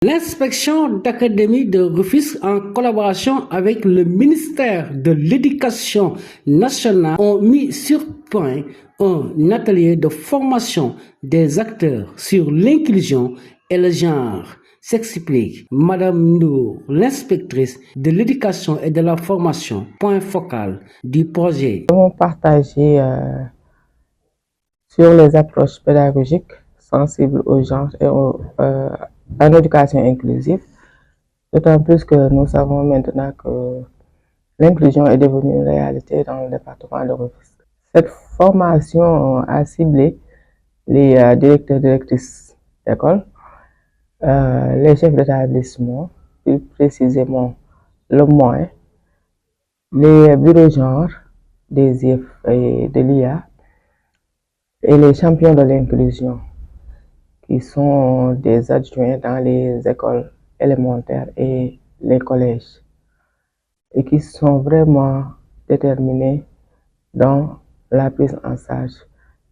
L'inspection d'académie de Rufisque, en collaboration avec le ministère de l'Éducation nationale, ont mis sur point un atelier de formation des acteurs sur l'inclusion et le genre. S'explique Madame Nour, l'inspectrice de l'éducation et de la formation, point focal du projet. Nous avons partagé sur les approches pédagogiques sensibles au genre et à l'éducation inclusive, d'autant plus que nous savons maintenant que l'inclusion est devenue une réalité dans le département de Rufisque. Cette formation a ciblé les directeurs et directrices d'école, les chefs d'établissement, plus précisément le MOE, les bureaux genre des IF et de l'IA et les champions de l'inclusion, qui sont des adjoints dans les écoles élémentaires et les collèges, et qui sont vraiment déterminés dans la prise en charge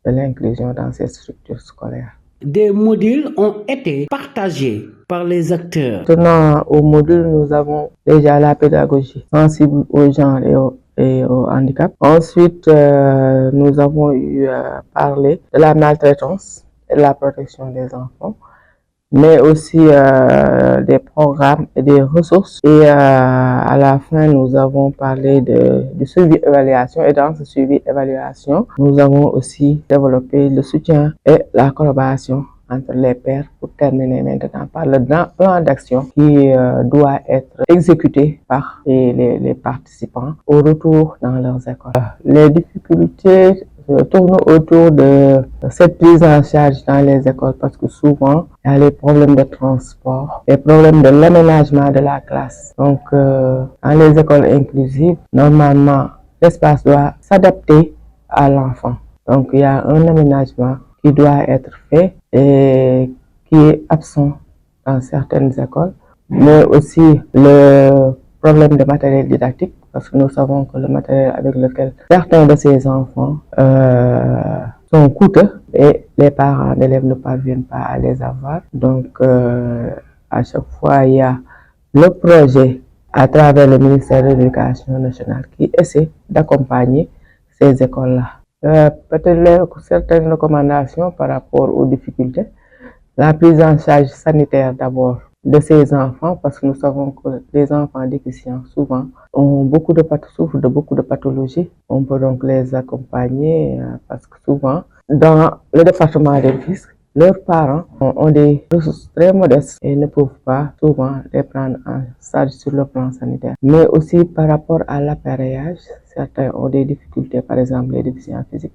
de l'inclusion dans ces structures scolaires. Des modules ont été partagés par les acteurs. Tenant au module, nous avons déjà la pédagogie sensible au genre et au handicap. Ensuite, nous avons eu parlé de la maltraitance et de la protection des enfants, mais aussi des programmes et des ressources. Et à la fin, nous avons parlé du suivi-évaluation. Et dans ce suivi-évaluation, nous avons aussi développé le soutien et la collaboration entre les pairs pour terminer maintenant par le plan d'action qui doit être exécuté par les participants au retour dans leurs écoles. Les difficultés tournent autour de cette prise en charge dans les écoles parce que souvent il y a les problèmes de transport, les problèmes de l'aménagement de la classe. Donc dans les écoles inclusives, normalement l'espace doit s'adapter à l'enfant. Donc il y a un aménagement qui doit être fait et qui est absent dans certaines écoles, mais aussi le problème de matériel didactique, parce que nous savons que le matériel avec lequel certains de ces enfants sont coûteux et les parents d'élèves ne parviennent pas à les avoir. Donc à chaque fois, il y a le projet à travers le ministère de l'Éducation nationale qui essaie d'accompagner ces écoles-là. Peut-être certaines recommandations par rapport aux difficultés. La prise en charge sanitaire d'abord de ces enfants, parce que nous savons que les enfants déficients souvent souffrent de beaucoup de pathologies. On peut donc les accompagner parce que souvent, dans le département de Rufisque, leurs parents ont des ressources très modestes et ne peuvent pas souvent les prendre en charge sur le plan sanitaire. Mais aussi par rapport à l'appareillage, certains ont des difficultés, par exemple les déficients physiques,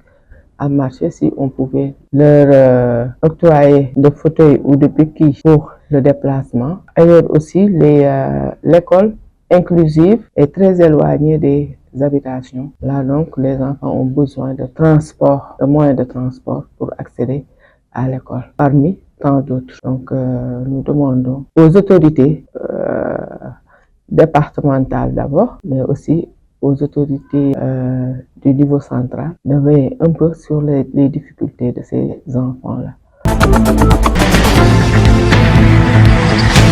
à marcher. Si on pouvait leur octroyer de fauteuils ou de béquilles pour le déplacement. Ailleurs aussi, l'école inclusive est très éloignée des habitations. Là donc, les enfants ont besoin de transport, de moyens de transport pour accéder à l'école, parmi tant d'autres. Donc, nous demandons aux autorités départementales d'abord, mais aussi aux autorités du niveau central de veiller un peu sur les difficultés de ces enfants-là.